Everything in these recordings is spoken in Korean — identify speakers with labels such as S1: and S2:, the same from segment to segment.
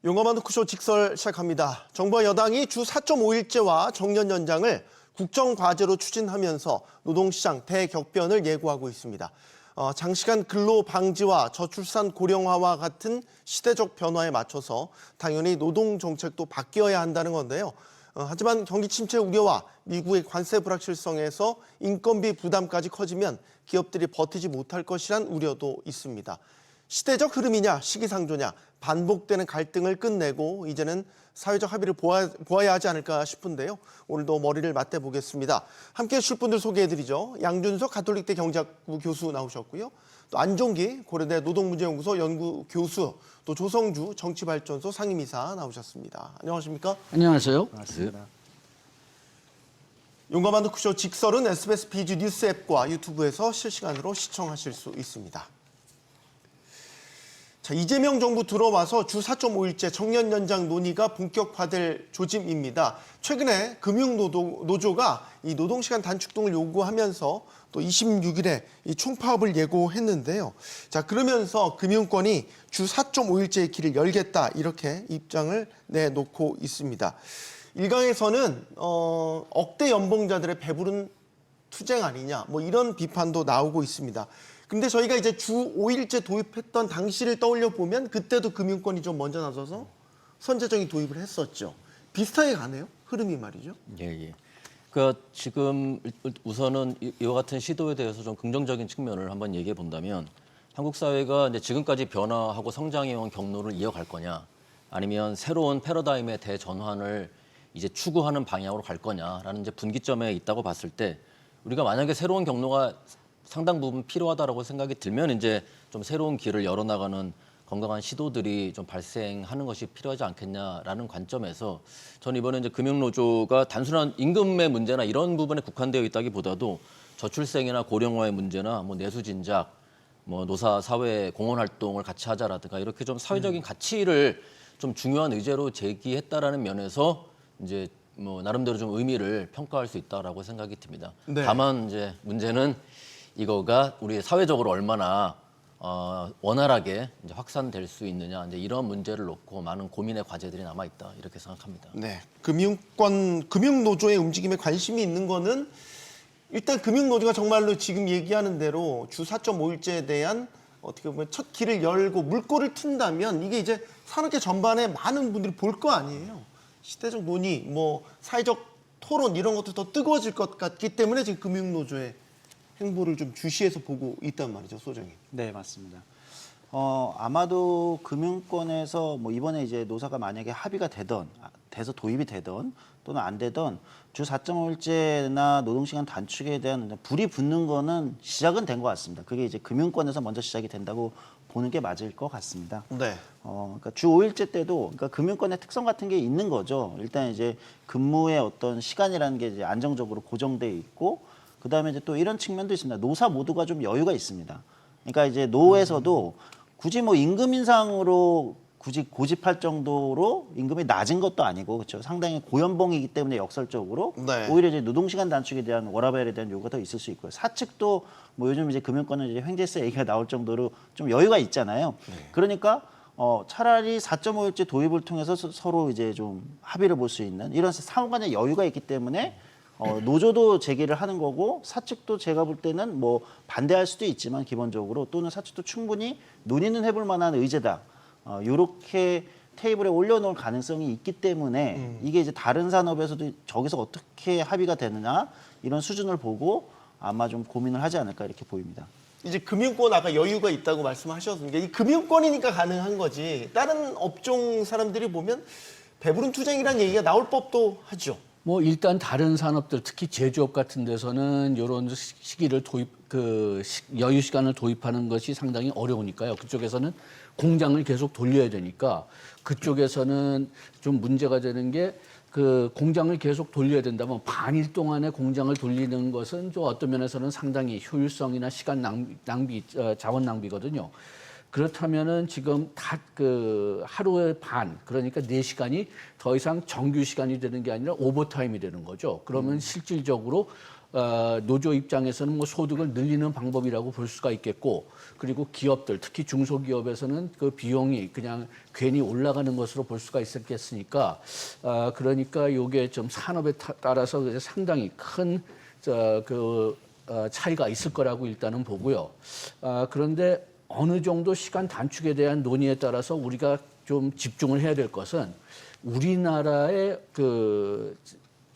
S1: 용감한 토크쇼 직설 시작합니다. 정부와 여당이 주 4.5일제와 정년 연장을 국정과제로 추진하면서 노동시장 대격변을 예고하고 있습니다. 장시간 근로 방지와 저출산 고령화와 같은 시대적 변화에 맞춰서 당연히 노동 정책도 바뀌어야 한다는 건데요. 하지만 경기 침체 우려와 미국의 관세 불확실성에서 인건비 부담까지 커지면 기업들이 버티지 못할 것이란 우려도 있습니다. 시대적 흐름이냐 시기상조냐 반복되는 갈등을 끝내고 이제는 사회적 합의를 보아야 하지 않을까 싶은데요. 오늘도 머리를 맞대보겠습니다. 함께해 주실 분들 소개해드리죠. 양준석 가톨릭대 경제학부 교수 나오셨고요. 또 안종기 고려대 노동문제연구소 연구교수, 또 조성주 정치발전소 상임이사 나오셨습니다. 안녕하십니까?
S2: 안녕하세요.
S3: 반갑습니다.
S1: 용감한 토크쇼 직설은 SBS 비즈 뉴스 앱과 유튜브에서 실시간으로 시청하실 수 있습니다. 자, 이재명 정부 들어와서 주 4.5일제 정년 연장 논의가 본격화될 조짐입니다. 최근에 금융노조가 이 노동시간 단축 등을 요구하면서 또 26일에 이 총파업을 예고했는데요. 자, 그러면서 금융권이 주 4.5일제의 길을 열겠다 이렇게 입장을 내놓고 있습니다. 일각에서는 억대 연봉자들의 배부른 투쟁 아니냐 뭐 이런 비판도 나오고 있습니다. 근데 저희가 이제 주 5일제 도입했던 당시를 떠올려 보면 그때도 금융권이 좀 먼저 나서서 선제적인 도입을 했었죠. 비슷하게 가네요. 흐름이 말이죠.
S3: 예. 그러니까 지금 우선은 이와 같은 시도에 대해서 좀 긍정적인 측면을 한번 얘기해 본다면 한국 사회가 이제 지금까지 변화하고 성장해온 경로를 이어갈 거냐, 아니면 새로운 패러다임의 대전환을 이제 추구하는 방향으로 갈 거냐라는 이제 분기점에 있다고 봤을 때, 우리가 만약에 새로운 경로가 상당 부분 필요하다라고 생각이 들면 이제 좀 새로운 길을 열어나가는 건강한 시도들이 좀 발생하는 것이 필요하지 않겠냐라는 관점에서 저는 이번에 이제 금융노조가 단순한 임금의 문제나 이런 부분에 국한되어 있다기보다도 저출생이나 고령화의 문제나 뭐 내수진작, 뭐 노사 사회 공헌 활동을 같이 하자라든가 이렇게 좀 사회적인 가치를 좀 중요한 의제로 제기했다라는 면에서 이제 뭐 나름대로 좀 의미를 평가할 수 있다라고 생각이 듭니다.
S1: 네.
S3: 다만 이제 문제는 이거가 우리 사회적으로 얼마나 원활하게 이제 확산될 수 있느냐, 이제 이런 문제를 놓고 많은 고민의 과제들이 남아 있다 이렇게 생각합니다.
S1: 네, 금융노조의 움직임에 관심이 있는 거는 일단 금융노조가 정말로 지금 얘기하는 대로 주 4.5일제에 대한 어떻게 보면 첫 길을 열고 물꼬를 튼다면 이게 이제 산업계 전반에 많은 분들이 볼 거 아니에요. 시대적 논의, 뭐 사회적 토론 이런 것도 더 뜨거워질 것 같기 때문에 지금 금융노조의 행보를 좀 주시해서 보고 있단 말이죠, 소장님.
S2: 네, 맞습니다. 아마도 금융권에서 뭐 이번에 이제 노사가 만약에 합의가 돼서 도입이 되던 또는 안 되던 주 4.5일제나 노동시간 단축에 대한 불이 붙는 거는 시작은 된 것 같습니다. 그게 이제 금융권에서 먼저 시작이 된다고 보는 게 맞을 것 같습니다.
S1: 네.
S2: 그러니까 주 5일제 때도 그러니까 금융권의 특성 같은 게 있는 거죠. 일단 이제 근무의 어떤 시간이라는 게 이제 안정적으로 고정돼 있고, 그다음에 이제 또 이런 측면도 있습니다. 노사 모두가 좀 여유가 있습니다. 그러니까 이제 노에서도 굳이 뭐 임금 인상으로 굳이 고집할 정도로 임금이 낮은 것도 아니고, 그렇죠. 상당히 고연봉이기 때문에 역설적으로
S1: 네.
S2: 오히려 이제 노동시간 단축에 대한 워라밸에 대한 요구가 더 있을 수 있고요. 사측도 뭐 요즘 이제 금융권은 이제 횡재세 얘기가 나올 정도로 좀 여유가 있잖아요. 그러니까 차라리 4.5일제 도입을 통해서 서로 이제 좀 합의를 볼 수 있는 이런 상호 간의 여유가 있기 때문에 노조도 제기를 하는 거고, 사측도 제가 볼 때는 뭐 반대할 수도 있지만 기본적으로, 또는 사측도 충분히 논의는 해볼 만한 의제다. 이렇게 테이블에 올려놓을 가능성이 있기 때문에 이게 이제 다른 산업에서도 저기서 어떻게 합의가 되느냐 이런 수준을 보고 아마 좀 고민을 하지 않을까 이렇게 보입니다.
S1: 이제 금융권 아까 여유가 있다고 말씀하셨으니까 이 금융권이니까 가능한 거지. 다른 업종 사람들이 보면 배부른 투쟁이라는 얘기가 나올 법도 하죠.
S4: 뭐 일단 다른 산업들, 특히 제조업 같은 데서는 이런 시기를 여유 시간을 도입하는 것이 상당히 어려우니까요. 그쪽에서는 공장을 계속 돌려야 되니까 그쪽에서는 좀 문제가 되는 게, 그 공장을 계속 돌려야 된다면 반일 동안에 공장을 돌리는 것은 좀 어떤 면에서는 상당히 효율성이나 시간 낭비, 자원 낭비거든요. 그렇다면은 지금 하루에 반, 그러니까 4시간이 더 이상 정규 시간이 되는 게 아니라 오버타임이 되는 거죠. 그러면 실질적으로 노조 입장에서는 뭐 소득을 늘리는 방법이라고 볼 수가 있겠고, 그리고 기업들, 특히 중소기업에서는 그 비용이 그냥 괜히 올라가는 것으로 볼 수가 있었겠으니까, 그러니까 이게 좀 산업에 따라서 상당히 큰 차이가 있을 거라고 일단은 보고요. 그런데 어느 정도 시간 단축에 대한 논의에 따라서 우리가 좀 집중을 해야 될 것은 우리나라의 그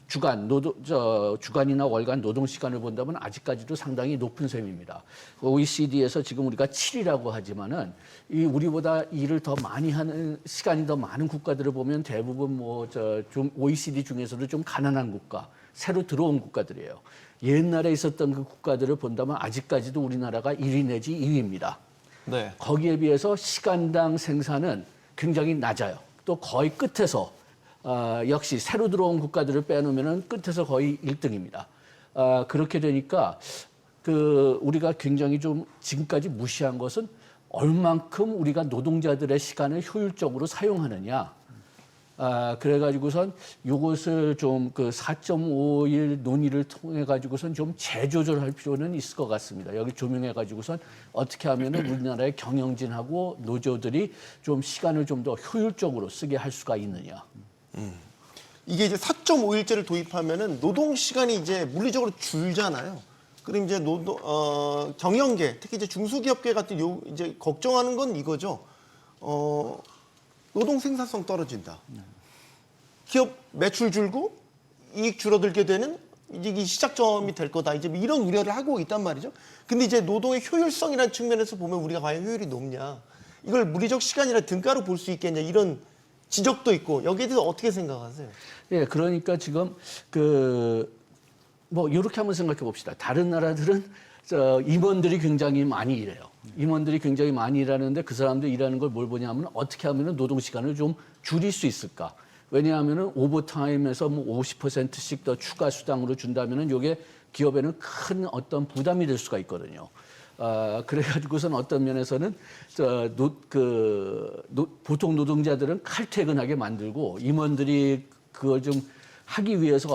S4: 주간이나 월간 노동 시간을 본다면 아직까지도 상당히 높은 셈입니다. OECD에서 지금 우리가 7이라고 하지만은 이 우리보다 일을 더 많이 하는 시간이 더 많은 국가들을 보면 대부분 좀 OECD 중에서도 좀 가난한 국가, 새로 들어온 국가들이에요. 옛날에 있었던 그 국가들을 본다면 아직까지도 우리나라가 1위 내지 2위입니다.
S1: 네.
S4: 거기에 비해서 시간당 생산은 굉장히 낮아요. 또 거의 끝에서 역시 새로 들어온 국가들을 빼놓으면 끝에서 거의 1등입니다. 그렇게 되니까 우리가 굉장히 좀 지금까지 무시한 것은 얼만큼 우리가 노동자들의 시간을 효율적으로 사용하느냐. 그래가지고선 요것을 좀 4.5일 논의를 통해가지고선 좀 재조절할 필요는 있을 것 같습니다. 여기 조명해가지고선 어떻게 하면은 우리나라의 경영진하고 노조들이 좀 시간을 좀 더 효율적으로 쓰게 할 수가 있느냐.
S1: 이게 이제 4.5일제를 도입하면은 노동 시간이 이제 물리적으로 줄잖아요. 그럼 이제 경영계, 특히 이제 중소기업계 같은 이제 걱정하는 건 이거죠. 노동 생산성 떨어진다. 기업 매출 줄고 이익 줄어들게 되는 이게 시작점이 될 거다. 이제 이런 우려를 하고 있단 말이죠. 근데 이제 노동의 효율성이라는 측면에서 보면 우리가 과연 효율이 높냐, 이걸 물리적 시간이라 등가로 볼 수 있겠냐, 이런 지적도 있고, 여기에 대해서 어떻게 생각하세요?
S4: 예, 그러니까 지금 이렇게 한번 생각해 봅시다. 다른 나라들은 임원들이 굉장히 많이 일해요. 임원들이 굉장히 많이 일하는데 그 사람들 일하는 걸 뭘 보냐면 어떻게 하면 노동 시간을 좀 줄일 수 있을까? 왜냐하면 오버타임에서 50%씩 더 추가 수당으로 준다면은 이게 기업에는 큰 어떤 부담이 될 수가 있거든요. 그래가지고선 어떤 면에서는 보통 노동자들은 칼퇴근하게 만들고 임원들이 그걸 좀 하기 위해서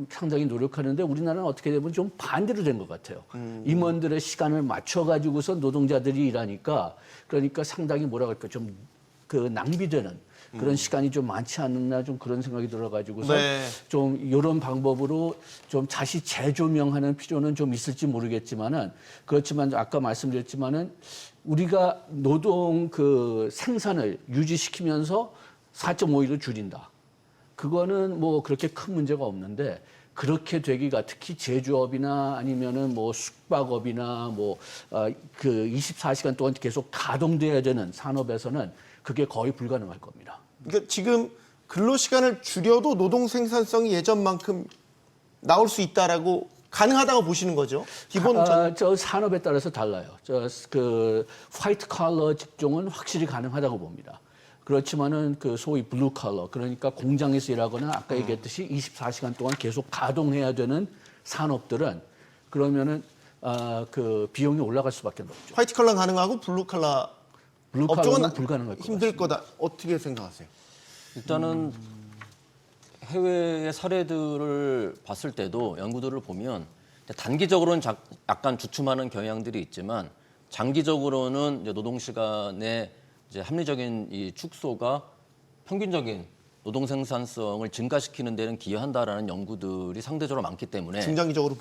S4: 상당히 노력하는데 우리나라는 어떻게 되면 좀 반대로 된 것 같아요. 임원들의 시간을 맞춰가지고서 노동자들이 일하니까, 그러니까 상당히 좀 낭비되는 그런 시간이 좀 많지 않나, 좀 그런 생각이 들어가지고서
S1: 네.
S4: 좀 이런 방법으로 좀 다시 재조명하는 필요는 좀 있을지 모르겠지만은, 그렇지만 아까 말씀드렸지만은 우리가 노동 생산을 유지시키면서 4.5일을 줄인다. 그거는 그렇게 큰 문제가 없는데, 그렇게 되기가 특히 제조업이나 아니면은 숙박업이나 24시간 동안 계속 가동돼야 되는 산업에서는 그게 거의 불가능할 겁니다.
S1: 그러니까 지금 근로 시간을 줄여도 노동 생산성이 예전만큼 나올 수 있다라고, 가능하다고 보시는 거죠?
S4: 저 산업에 따라서 달라요. 화이트 칼러 직종은 확실히 가능하다고 봅니다. 그렇지만은 소위 블루 칼러, 그러니까 공장에서 일하거나 아까 얘기했듯이 24시간 동안 계속 가동해야 되는 산업들은 그러면은 비용이 올라갈 수밖에 없죠.
S1: 화이트 칼라 가능하고 블루 칼라 업종은
S4: 불가능할 것
S1: 힘들
S4: 같습니다.
S1: 거다. 어떻게 생각하세요?
S3: 일단은 해외의 사례들을 봤을 때도 연구들을 보면 단기적으로는 약간 주춤하는 경향들이 있지만 장기적으로는 이제 노동 시간의 이제 합리적인 이 축소가 평균적인 노동 생산성을 증가시키는 데는 기여한다라는 연구들이 상대적으로 많기 때문에
S1: 중장기적으로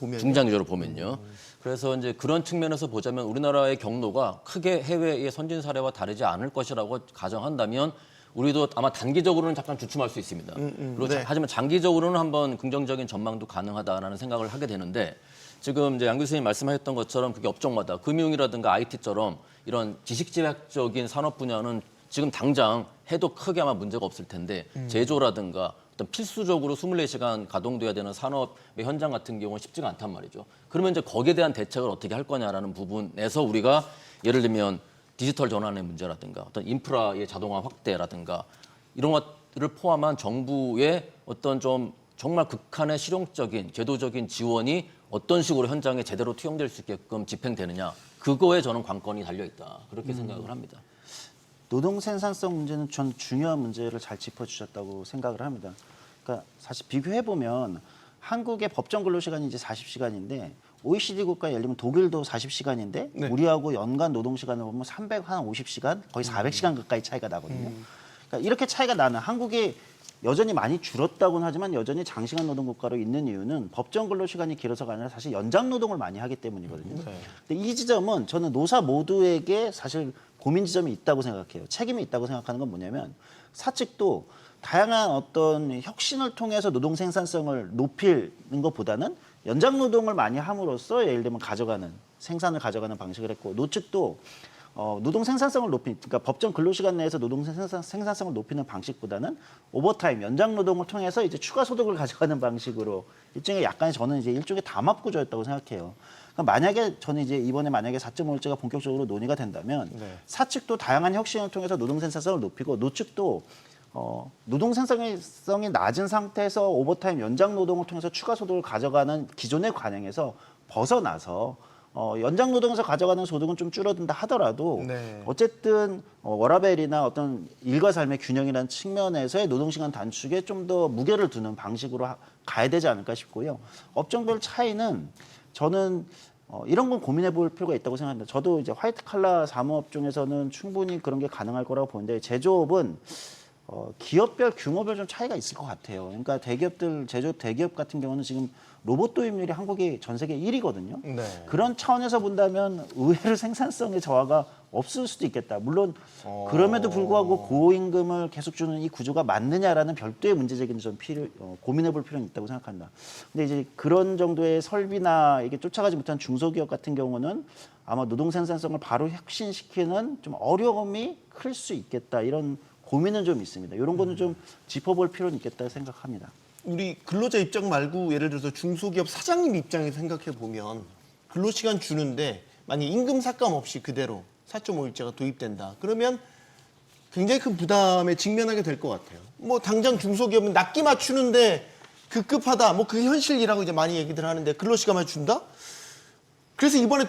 S3: 보면요. 그래서 이제 그런 측면에서 보자면 우리나라의 경로가 크게 해외의 선진 사례와 다르지 않을 것이라고 가정한다면 우리도 아마 단기적으로는 잠깐 주춤할 수 있습니다. 그리고
S1: 네.
S3: 하지만 장기적으로는 한번 긍정적인 전망도 가능하다라는 생각을 하게 되는데, 지금 이제 양 교수님 말씀하셨던 것처럼 그게 업종마다 금융이라든가 IT처럼 이런 지식재학적인 산업 분야는 지금 당장 해도 크게 아마 문제가 없을 텐데 제조라든가 어떤 필수적으로 24시간 가동돼야 되는 산업의 현장 같은 경우는 쉽지가 않단 말이죠. 그러면 이제 거기에 대한 대책을 어떻게 할 거냐라는 부분에서 우리가 예를 들면 디지털 전환의 문제라든가 어떤 인프라의 자동화 확대라든가 이런 것들을 포함한 정부의 어떤 좀 정말 극한의 실용적인 제도적인 지원이 어떤 식으로 현장에 제대로 투영될 수 있게끔 집행되느냐, 그거에 저는 관건이 달려있다, 그렇게 생각을 합니다.
S2: 노동 생산성 문제는 전 중요한 문제를 잘 짚어주셨다고 생각을 합니다. 그러니까 사실 비교해 보면 한국의 법정 근로시간이 이제 40시간인데 OECD 국가 예를 들면 독일도 40시간인데
S1: 네.
S2: 우리하고 연간 노동시간을 보면 350시간 거의 400시간 가까이 차이가 나거든요. 그러니까 이렇게 차이가 나는 한국이 여전히 많이 줄었다고는 하지만 여전히 장시간 노동 국가로 있는 이유는 법정 근로 시간이 길어서가 아니라 사실 연장 노동을 많이 하기 때문이거든요. 근데 이 지점은 저는 노사 모두에게 사실 고민 지점이 있다고 생각해요. 책임이 있다고 생각하는 건 뭐냐면 사측도 다양한 어떤 혁신을 통해서 노동 생산성을 높이는 것보다는 연장 노동을 많이 함으로써 예를 들면 생산을 가져가는 방식을 했고 노측도 노동 생산성을 그러니까 법정 근로시간 내에서 노동 생산성을 높이는 방식보다는 오버타임, 연장 노동을 통해서 이제 추가 소득을 가져가는 방식으로 일종의 약간의 저는 이제 일종의 담합 구조였다고 생각해요. 그러니까 만약에 저는 이제 이번에 만약에 4.5일제가 본격적으로 논의가 된다면 사측도 다양한 혁신을 통해서 노동 생산성을 높이고 노측도 노동 생산성이 낮은 상태에서 오버타임 연장 노동을 통해서 추가 소득을 가져가는 기존의 관행에서 벗어나서 연장 노동에서 가져가는 소득은 좀 줄어든다 하더라도
S1: 네.
S2: 어쨌든 워라밸이나 어떤 일과 삶의 균형이라는 측면에서의 노동시간 단축에 좀 더 무게를 두는 방식으로 가야 되지 않을까 싶고요. 업종별 차이는 저는 이런 건 고민해 볼 필요가 있다고 생각합니다. 저도 이제 화이트 칼라 사무업종에서는 충분히 그런 게 가능할 거라고 보는데 제조업은 기업별 규모별 좀 차이가 있을 것 같아요. 그러니까 제조업 대기업 같은 경우는 지금 로봇 도입률이 한국이 전 세계 1위거든요.
S1: 네.
S2: 그런 차원에서 본다면 의외로 생산성의 저하가 없을 수도 있겠다. 물론 그럼에도 불구하고 고임금을 계속 주는 이 구조가 맞느냐라는 별도의 문제 제기는 좀 고민해 볼 필요는 있다고 생각합니다. 근데 이제 그런 정도의 설비나 이게 쫓아가지 못한 중소기업 같은 경우는 아마 노동 생산성을 바로 혁신시키는 좀 어려움이 클 수 있겠다. 이런 고민은 좀 있습니다. 이런 거는 좀 짚어볼 필요는 있겠다 생각합니다.
S1: 우리 근로자 입장 말고 예를 들어서 중소기업 사장님 입장에서 생각해 보면 근로시간 주는데 만약 임금 삭감 없이 그대로 4.5일제가 도입된다. 그러면 굉장히 큰 부담에 직면하게 될 것 같아요. 뭐 당장 중소기업은 납기 맞추는데 급급하다. 뭐 그 현실이라고 이제 많이 얘기들 하는데 근로시간만 준다? 그래서 이번에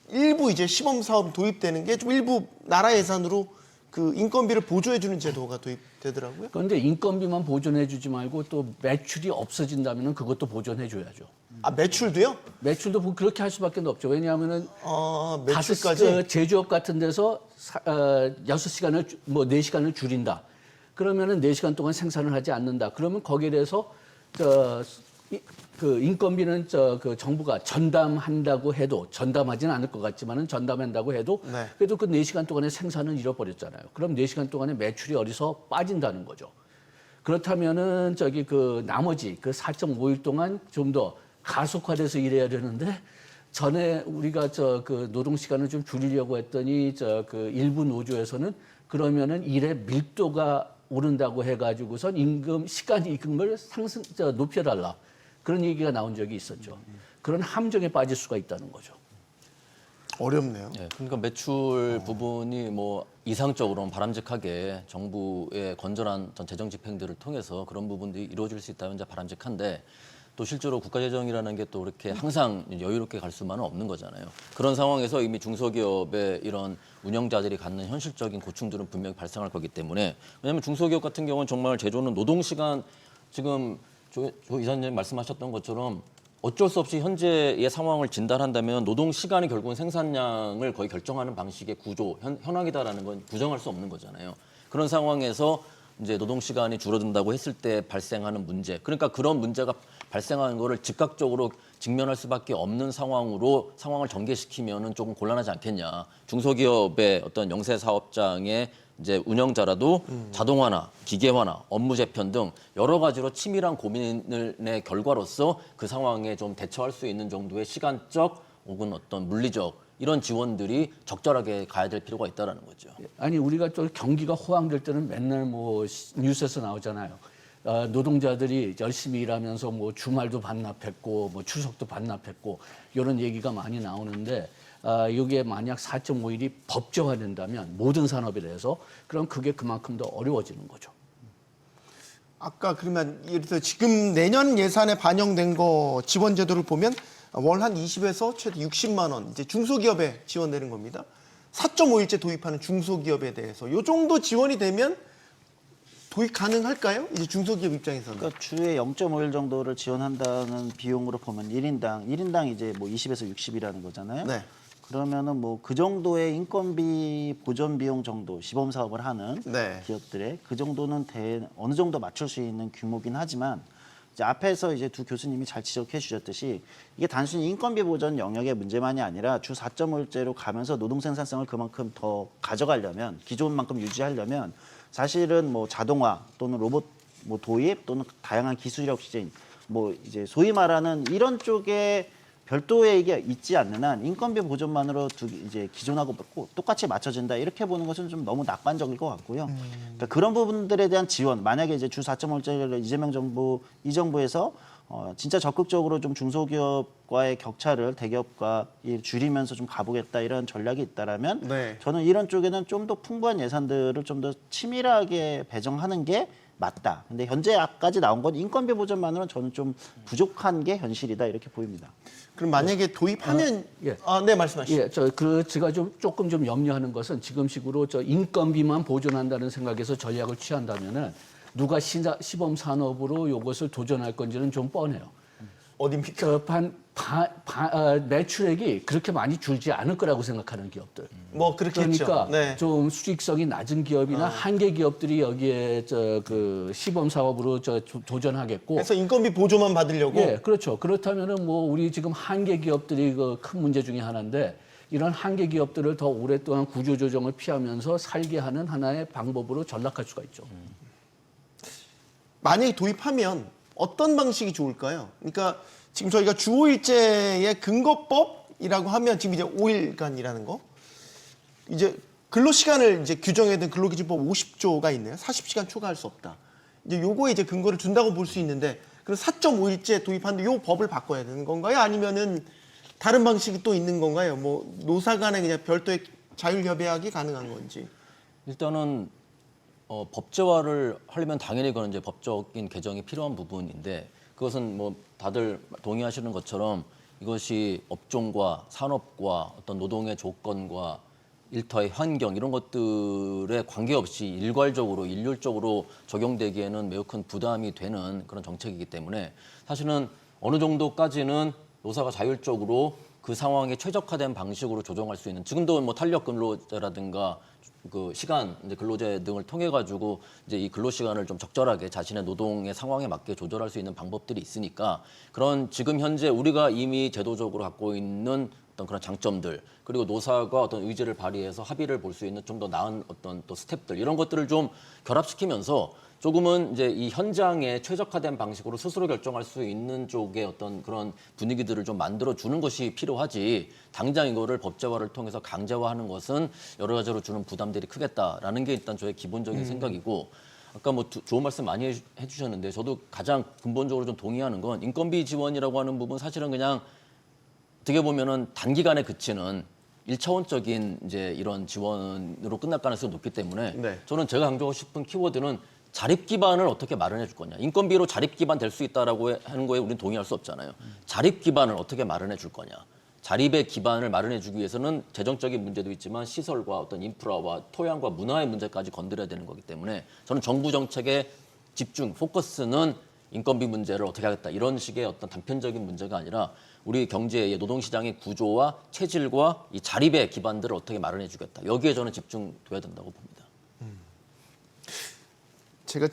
S1: 일부 이제 시범 사업 도입되는 게 좀 일부 나라 예산으로 그 인건비를 보조해주는 제도가 도입되더라고요.
S4: 그런데 인건비만 보존해주지 말고 또 매출이 없어진다면 그것도 보존해줘야죠.
S1: 아 매출도요?
S4: 매출도 그렇게 할 수밖에 없죠. 왜냐하면은
S1: 매출까지?
S4: 제조업 같은 데서 6시간을 뭐 4시간을 줄인다. 그러면은 4시간 동안 생산을 하지 않는다. 그러면 거기에 대해서 그 인건비는 그 정부가 전담한다고 해도 전담하지는 않을 것 같지만은 전담한다고 해도
S1: 네.
S4: 그래도 그 4시간 동안의 생산은 잃어버렸잖아요. 그럼 4시간 동안의 매출이 어디서 빠진다는 거죠. 그렇다면은 그 나머지 그 4.5일 동안 좀 더 가속화돼서 일해야 되는데 전에 우리가 그 노동 시간을 좀 줄이려고 했더니 그 일부 노조에서는 그러면은 일의 밀도가 오른다고 해가지고선 시간 임금을 높여달라. 그런 얘기가 나온 적이 있었죠. 그런 함정에 빠질 수가 있다는 거죠.
S1: 어렵네요.
S3: 예, 그러니까 매출 부분이 뭐 이상적으로는 바람직하게 정부의 건전한 어떤 재정 집행들을 통해서 그런 부분들이 이루어질 수 있다면 이제 바람직한데 또 실제로 국가재정이라는 게 또 이렇게 항상 여유롭게 갈 수만은 없는 거잖아요. 그런 상황에서 이미 중소기업의 이런 운영자들이 갖는 현실적인 고충들은 분명히 발생할 거기 때문에 왜냐하면 중소기업 같은 경우는 정말 제조는 노동시간 지금 조 이사님 말씀하셨던 것처럼 어쩔 수 없이 현재의 상황을 진단한다면 노동 시간이 결국은 생산량을 거의 결정하는 방식의 구조, 현황이다라는 건 부정할 수 없는 거잖아요. 그런 상황에서 이제 노동 시간이 줄어든다고 했을 때 발생하는 문제, 그러니까 그런 문제가 발생하는 거를 즉각적으로 직면할 수밖에 없는 상황을 전개시키면은 조금 곤란하지 않겠냐. 중소기업의 어떤 영세 사업장의 이제 운영자라도 자동화나 기계화나 업무 재편 등 여러 가지로 치밀한 고민의 결과로서 그 상황에 좀 대처할 수 있는 정도의 시간적 혹은 어떤 물리적 이런 지원들이 적절하게 가야 될 필요가 있다라는 거죠.
S4: 아니 우리가 또 경기가 호황될 때는 맨날 뭐 뉴스에서 나오잖아요. 노동자들이 열심히 일하면서 뭐 주말도 반납했고 뭐 추석도 반납했고 이런 얘기가 많이 나오는데 이게 만약 4.5일이 법제화된다면 모든 산업에 대해서 그럼 그게 그만큼 더 어려워지는 거죠.
S1: 아까 그러면 예를 들어 지금 내년 예산에 반영된 거 지원 제도를 보면 월 한 20에서 최대 60만 원 이제 중소기업에 지원되는 겁니다. 4.5일제 도입하는 중소기업에 대해서 이 정도 지원이 되면 도입 가능할까요? 이제 중소기업 입장에서는.
S2: 그러니까 주에 0.5일 정도를 지원한다는 비용으로 보면 1인당 이제 뭐 20에서 60이라는 거잖아요.
S1: 네.
S2: 그러면은 뭐 그 정도의 인건비 보전 비용 정도 시범 사업을 하는
S1: 네.
S2: 기업들의 그 정도는 어느 정도 맞출 수 있는 규모긴 하지만 이제 앞에서 이제 두 교수님이 잘 지적해 주셨듯이 이게 단순히 인건비 보전 영역의 문제만이 아니라 주 4.5일제로 가면서 노동 생산성을 그만큼 더 가져가려면 기존 만큼 유지하려면 사실은 뭐 자동화 또는 로봇 뭐 도입 또는 다양한 기술력 시진 뭐 이제 소위 말하는 이런 쪽에 별도의 이게 있지 않는 한 인건비 보전만으로 이제 기존하고 똑같이 맞춰진다 이렇게 보는 것은 좀 너무 낙관적일 것 같고요. 그러니까 그런 부분들에 대한 지원 만약에 이제 주 4.5일제를 이재명 정부 이 정부에서 진짜 적극적으로 좀 중소기업과의 격차를 대기업과 줄이면서 좀 가보겠다 이런 전략이 있다라면
S1: 네.
S2: 저는 이런 쪽에는 좀 더 풍부한 예산들을 좀 더 치밀하게 배정하는 게 맞다. 근데 현재까지 나온 건 인건비 보전만으로는 저는 좀 부족한 게 현실이다 이렇게 보입니다.
S1: 그럼 만약에 도입하면
S4: 예.
S1: 네, 말씀하시죠.
S4: 예, 제가 조금 좀 염려하는 것은 지금식으로 인건비만 보존한다는 생각에서 전략을 취한다면은 누가 시범 산업으로 이것을 도전할 건지는 좀 뻔해요.
S1: 어디입니까?
S4: 매출액이 그렇게 많이 줄지 않을 거라고 생각하는 기업들.
S1: 뭐 그렇겠죠.
S4: 그러니까
S1: 네.
S4: 좀 수익성이 낮은 기업이나 한계 기업들이 여기에 그 시범 사업으로 도전하겠고.
S1: 그래서 인건비 보조만 받으려고.
S4: 예, 그렇죠. 그렇다면은 뭐 우리 지금 한계 기업들이 그 큰 문제 중에 하나인데 이런 한계 기업들을 더 오랫동안 구조 조정을 피하면서 살게 하는 하나의 방법으로 전락할 수가 있죠.
S1: 만약에 도입하면 어떤 방식이 좋을까요? 그러니까 지금 저희가 주 5일제의 근거법이라고 하면 지금 이제 5일간이라는 거. 이제 근로시간을 이제 규정해야 된 근로기준법 50조가 있네요. 40시간 초과할 수 없다. 이제 요거에 이제 근거를 준다고 볼 수 있는데 그럼 4.5일제 도입하는데 요 법을 바꿔야 되는 건가요? 아니면은 다른 방식이 또 있는 건가요? 뭐 노사 간에 그냥 별도의 자율협약이 가능한 건지.
S3: 일단은 법제화를 하려면 당연히 그건 이제 법적인 개정이 필요한 부분인데 그것은 뭐 다들 동의하시는 것처럼 이것이 업종과 산업과 어떤 노동의 조건과 일터의 환경 이런 것들에 관계없이 일괄적으로 일률적으로 적용되기에는 매우 큰 부담이 되는 그런 정책이기 때문에 사실은 어느 정도까지는 노사가 자율적으로 그 상황에 최적화된 방식으로 조정할 수 있는 지금도 뭐 탄력 근로자라든가 그 시간 이제 근로제 등을 통해 가지고 이제 이 근로 시간을 좀 적절하게 자신의 노동의 상황에 맞게 조절할 수 있는 방법들이 있으니까 그런 지금 현재 우리가 이미 제도적으로 갖고 있는 어떤 그런 장점들 그리고 노사가 어떤 의지를 발휘해서 합의를 볼 수 있는 좀 더 나은 어떤 또 스텝들 이런 것들을 좀 결합시키면서 조금은 이제 이 현장에 최적화된 방식으로 스스로 결정할 수 있는 쪽의 어떤 그런 분위기들을 좀 만들어 주는 것이 필요하지 당장 이거를 법제화를 통해서 강제화하는 것은 여러 가지로 주는 부담들이 크겠다라는 게 일단 저의 기본적인 생각이고 아까 뭐 좋은 말씀 많이 해주셨는데 저도 가장 근본적으로 좀 동의하는 건 인건비 지원이라고 하는 부분 사실은 그냥 어떻게 보면은 단기간에 그치는 1차원적인 이제 이런 지원으로 끝날 가능성이 높기 때문에
S1: 네.
S3: 저는 제가 강조하고 싶은 키워드는 자립 기반을 어떻게 마련해 줄 거냐. 인건비로 자립 기반 될 수 있다라고 하는 거에 우리는 동의할 수 없잖아요. 자립 기반을 어떻게 마련해 줄 거냐. 자립의 기반을 마련해 주기 위해서는 재정적인 문제도 있지만 시설과 어떤 인프라와 토양과 문화의 문제까지 건드려야 되는 거기 때문에 저는 정부 정책의 집중, 포커스는 인건비 문제를 어떻게 하겠다. 이런 식의 어떤 단편적인 문제가 아니라 우리 경제의 노동시장의 구조와 체질과 이 자립의 기반들을 어떻게 마련해 주겠다. 여기에 저는 집중돼야 된다고 봅니다.
S1: 제가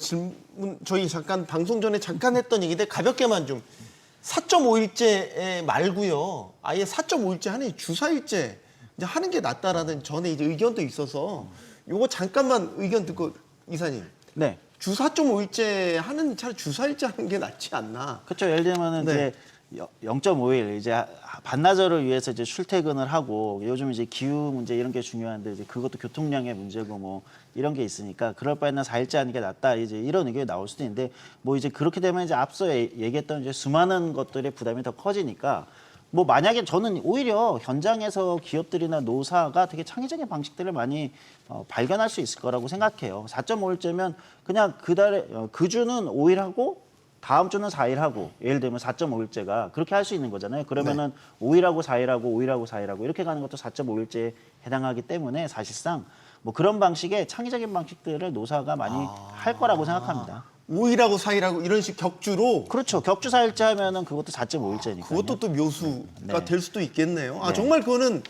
S1: 저희 잠깐 방송 전에 잠깐 했던 얘기인데 가볍게만 좀 4.5일제 말고요. 아예 4.5일제 하는 주 4일제 이제 하는 게 낫다라는 전에 이제 의견도 있어서 요거 잠깐만 의견 듣고 이사님.
S2: 네.
S1: 주 4.5일제 하는 차라리 주 4일제 하는 게 낫지 않나.
S2: 그렇죠. 예를 들면은
S1: 네.
S2: 이제 0.5일 이제 반나절을 위해서 이제 출퇴근을 하고 요즘 이제 기후 문제 이런 게 중요한데 이제 그것도 교통량의 문제고 뭐 이런 게 있으니까 그럴 바에는 4일째 하는 게 낫다 이제 이런 의견이 나올 수도 있는데 뭐 이제 그렇게 되면 이제 앞서 얘기했던 이제 수많은 것들의 부담이 더 커지니까 뭐 만약에 저는 오히려 현장에서 기업들이나 노사가 되게 창의적인 방식들을 많이 발견할 수 있을 거라고 생각해요. 4.5일째면 그냥 그 주는 5일 하고 다음 주는 4일 하고 예를 들면 4.5일제가 그렇게 할 수 있는 거잖아요. 그러면은 네. 5일하고 4일하고 5일하고 4일하고 이렇게 가는 것도 4.5일제에 해당하기 때문에 사실상 뭐 그런 방식의 창의적인 방식들을 노사가 많이 할 거라고 생각합니다.
S1: 5일하고 4일하고 이런 식 격주로
S2: 그렇죠. 격주 4일째 하면은 그것도 4.5일째니까.
S1: 그것도 또 묘수가
S2: 네.
S1: 될 수도 있겠네요. 아
S2: 네.
S1: 정말 그거는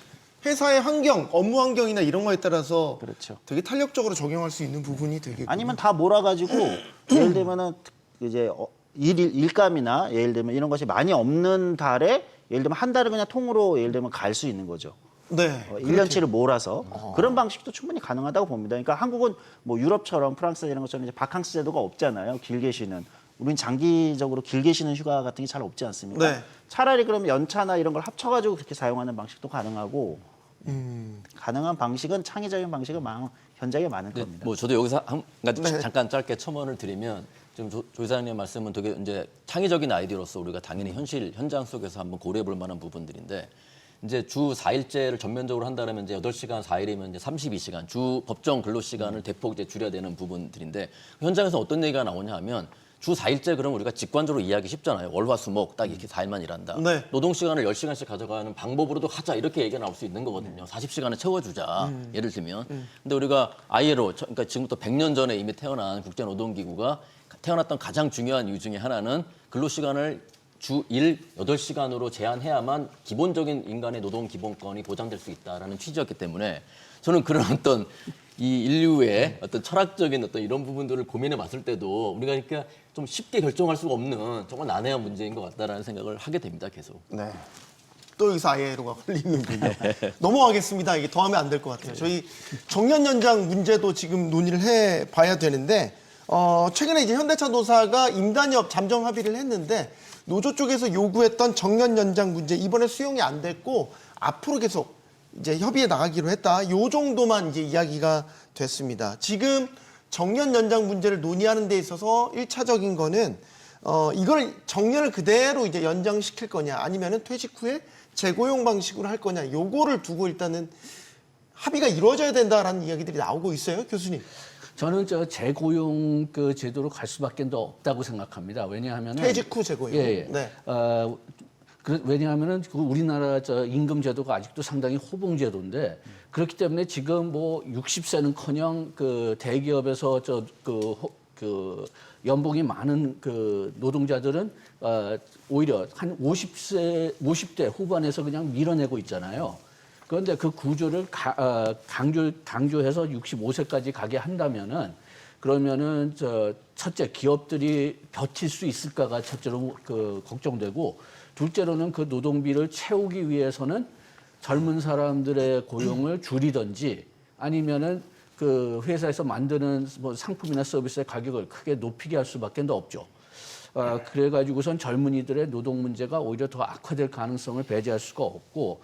S1: 회사의 환경, 업무 환경이나 이런 거에 따라서
S2: 그렇죠.
S1: 되게 탄력적으로 적용할 수 있는 부분이 되겠군요.
S2: 아니면 다 몰아가지고 예를 들면은 이제 일감이나 예를 들면 이런 것이 많이 없는 달에 예를 들면 한 달을 그냥 통으로 예를 들면 갈 수 있는 거죠.
S1: 네.
S2: 1년치를 몰아서 그런 방식도 충분히 가능하다고 봅니다. 그러니까 한국은 뭐 유럽처럼 프랑스 이런 것처럼 이제 바캉스 제도가 없잖아요. 길게 쉬는. 우린 장기적으로 길게 쉬는 휴가 같은 게 잘 없지 않습니까?
S1: 네.
S2: 차라리 그러면 연차나 이런 걸 합쳐가지고 그렇게 사용하는 방식도 가능하고 가능한 방식은 창의적인 방식은 현장에 많을
S3: 네,
S2: 겁니다.
S3: 뭐 저도 여기서 한 가지
S1: 네.
S3: 잠깐 짧게 첨언을 드리면 지금 조 이사님 말씀은 되게 이제 창의적인 아이디어로서 우리가 당연히 현장 속에서 한번 고려해 볼 만한 부분들인데 이제 주 4일제를 전면적으로 한다면 이제 8시간 4일이면 이제 32시간 주 법정 근로 시간을 대폭 이제 줄여야 되는 부분들인데 현장에서 어떤 얘기가 나오냐 하면 주 4일째 그럼 우리가 직관적으로 이해하기 쉽잖아요. 월화수목 딱 이렇게 4일만 일한다.
S1: 네.
S3: 노동 시간을 10시간씩 가져가는 방법으로도 하자 이렇게 얘기가 나올 수 있는 거거든요. 40시간을 채워주자. 예를 들면. 근데 우리가 ILO 그러니까 지금부터 100년 전에 이미 태어난 국제노동기구가 태어났던 가장 중요한 이유 중에 하나는 근로시간을 주 8시간으로 제한해야만 기본적인 인간의 노동 기본권이 보장될 수 있다라는 취지였기 때문에 저는 그런 어떤 이 인류의 어떤 철학적인 어떤 이런 부분들을 고민해 봤을 때도 우리가 그러니까 좀 쉽게 결정할 수가 없는 정말 난해한 문제인 것 같다라는 생각을 하게 됩니다, 계속.
S1: 네. 또 여기서 IA로가 걸리는군요. 넘어가겠습니다. 이게 더 하면 안 될 것 같아요. 저희 정년 연장 문제도 지금 논의를 해 봐야 되는데 최근에 이제 현대차 노사가 임단협 잠정 합의를 했는데 노조 쪽에서 요구했던 정년 연장 문제 이번에 수용이 안 됐고 앞으로 계속 이제 협의에 나가기로 했다. 요 정도만 이제 이야기가 됐습니다. 지금 정년 연장 문제를 논의하는 데 있어서 1차적인 거는 이걸 정년을 그대로 이제 연장시킬 거냐 아니면은 퇴직 후에 재고용 방식으로 할 거냐 요거를 두고 일단은 합의가 이루어져야 된다라는 이야기들이 나오고 있어요, 교수님.
S4: 저는 저 재고용 그 제도로 갈 수밖에 더 없다고 생각합니다. 왜냐하면
S1: 퇴직 후 재고용.
S4: 예.
S1: 네.
S4: 왜냐하면은 그 우리나라 저 임금 제도가 아직도 상당히 호봉 제도인데 그렇기 때문에 지금 뭐 60세는커녕 그 대기업에서 그 연봉이 많은 그 노동자들은 오히려 한 50대 후반에서 그냥 밀어내고 있잖아요. 그런데 그 구조를 강조해서 65세까지 가게 한다면은 그러면은 첫째 기업들이 버틸 수 있을까가 첫째로 그 걱정되고 둘째로는 그 노동비를 채우기 위해서는 젊은 사람들의 고용을 줄이든지 아니면은 그 회사에서 만드는 뭐 상품이나 서비스의 가격을 크게 높이게 할 수밖에 더 없죠. 그래가지고선 젊은이들의 노동 문제가 오히려 더 악화될 가능성을 배제할 수가 없고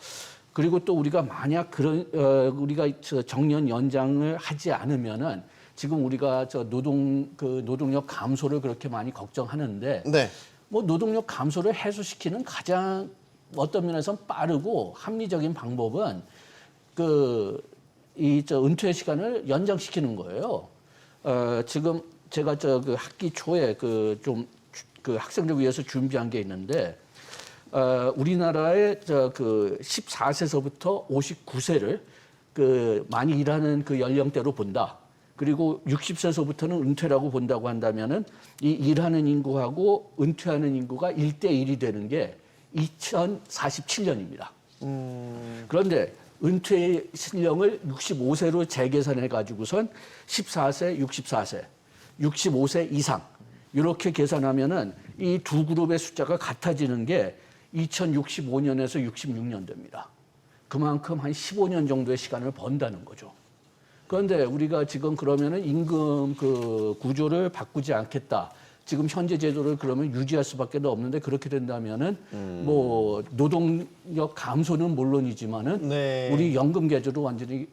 S4: 그리고 또 우리가 만약 우리가 정년 연장을 하지 않으면은 지금 우리가 노동력 감소를 그렇게 많이 걱정하는데
S1: 네.
S4: 뭐 노동력 감소를 해소시키는 가장 어떤 면에서는 빠르고 합리적인 방법은 은퇴 시간을 연장시키는 거예요. 지금 제가 그 학기 초에 그 학생들 위해서 준비한 게 있는데 우리나라의 그 14세서부터 59세를 그 많이 일하는 그 연령대로 본다. 그리고 60세서부터는 은퇴라고 본다고 한다면은 이 일하는 인구하고 은퇴하는 인구가 1대1이 되는 게 2047년입니다. 그런데 은퇴 신령을 65세로 재계산해 가지고선 14세, 64세, 65세 이상 이렇게 계산하면은 이 두 그룹의 숫자가 같아지는 게 2065년에서 66년 됩니다. 그만큼 한 15년 정도의 시간을 번다는 거죠. 그런데 우리가 지금 그러면은 임금 그 구조를 바꾸지 않겠다. 지금 현재 제도를 그러면 유지할 수밖에 없는데 그렇게 된다면은 뭐 노동력 감소는 물론이지만은
S1: 네.
S4: 우리 연금 제도도 완전히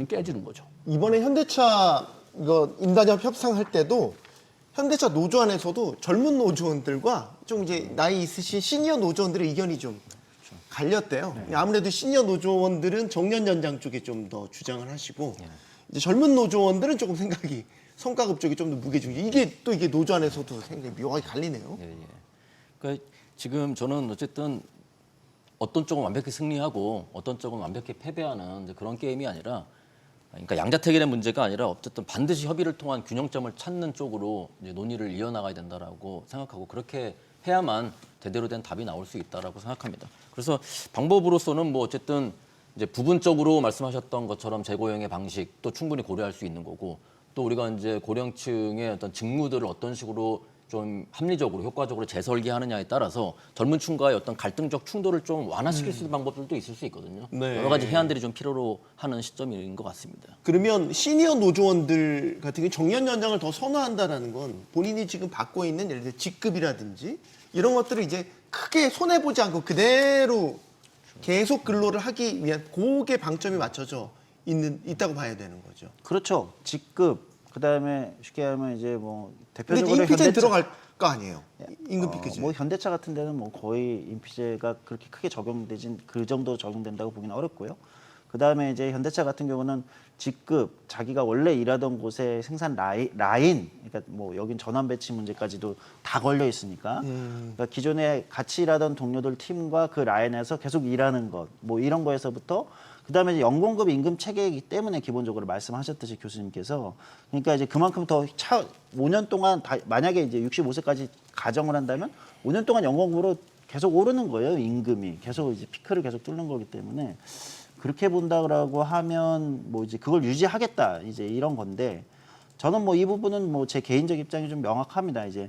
S4: 깨지는 거죠.
S1: 이번에 현대차 이거 임단협 협상할 때도 현대차 노조 안에서도 젊은 노조원들과 좀 이제 나이 있으신 시니어 노조원들의 의견이 좀 갈렸대요. 아무래도 시니어 노조원들은 정년 연장 쪽에 좀 더 주장을 하시고 이제 젊은 노조원들은 조금 생각이 성과급 쪽이 좀 더 무게중심. 이게 노조 안에서도 생각이 묘하게 갈리네요.
S3: 예. 그러니까 지금 저는 어쨌든 어떤 쪽은 완벽히 승리하고 어떤 쪽은 완벽히 패배하는 이제 그런 게임이 아니라 그러니까 양자택일의 문제가 아니라 어쨌든 반드시 협의를 통한 균형점을 찾는 쪽으로 이제 논의를 이어나가야 된다라고 생각하고 그렇게 해야만 제대로 된 답이 나올 수 있다라고 생각합니다. 그래서 방법으로서는 뭐 어쨌든 이제 부분적으로 말씀하셨던 것처럼 재고용의 방식도 충분히 고려할 수 있는 거고 또 우리가 이제 고령층의 어떤 직무들을 어떤 식으로 좀 합리적으로 효과적으로 재설계하느냐에 따라서 젊은 층과의 어떤 갈등적 충돌을 좀 완화시킬 수 있는 방법들도 있을 수 있거든요.
S1: 네.
S3: 여러 가지 해안들이 좀 필요로 하는 시점인 것 같습니다.
S1: 그러면 시니어 노조원들 같은 경우 정년 연장을 더 선호한다라는 건 본인이 지금 받고 있는 예를 들어 직급이라든지 이런 것들을 이제 크게 손해 보지 않고 그대로 계속 근로를 하기 위한 그게 방점이 맞춰져 있다고 봐야 되는 거죠.
S2: 그렇죠. 직급 그다음에 쉽게 하면 이제 뭐
S1: 근데
S2: 대표적으로
S1: 인피제는 들어갈 거 아니에요? 임금 피크제.
S2: 뭐 현대차 같은 데는 뭐 거의 인피제가 그렇게 크게 적용되진 그 정도로 적용된다고 보기는 어렵고요. 그다음에 이제 현대차 같은 경우는 직급 자기가 원래 일하던 곳의 생산 라인 그러니까 뭐 여긴 전환 배치 문제까지도 다 걸려 있으니까 그러니까 기존에 같이 일하던 동료들 팀과 그 라인에서 계속 일하는 것 뭐 이런 거에서부터 그다음에 이제 연공급 임금 체계이기 때문에 기본적으로 말씀하셨듯이 교수님께서 그러니까 이제 그만큼 더 5년 동안 만약에 이제 65세까지 가정을 한다면 5년 동안 연공급으로 계속 오르는 거예요. 임금이 계속 이제 피크를 계속 뚫는 거기 때문에 그렇게 본다고 하면 뭐 이제 그걸 유지하겠다 이제 이런 건데 저는 뭐 이 부분은 뭐 제 개인적 입장이 좀 명확합니다. 이제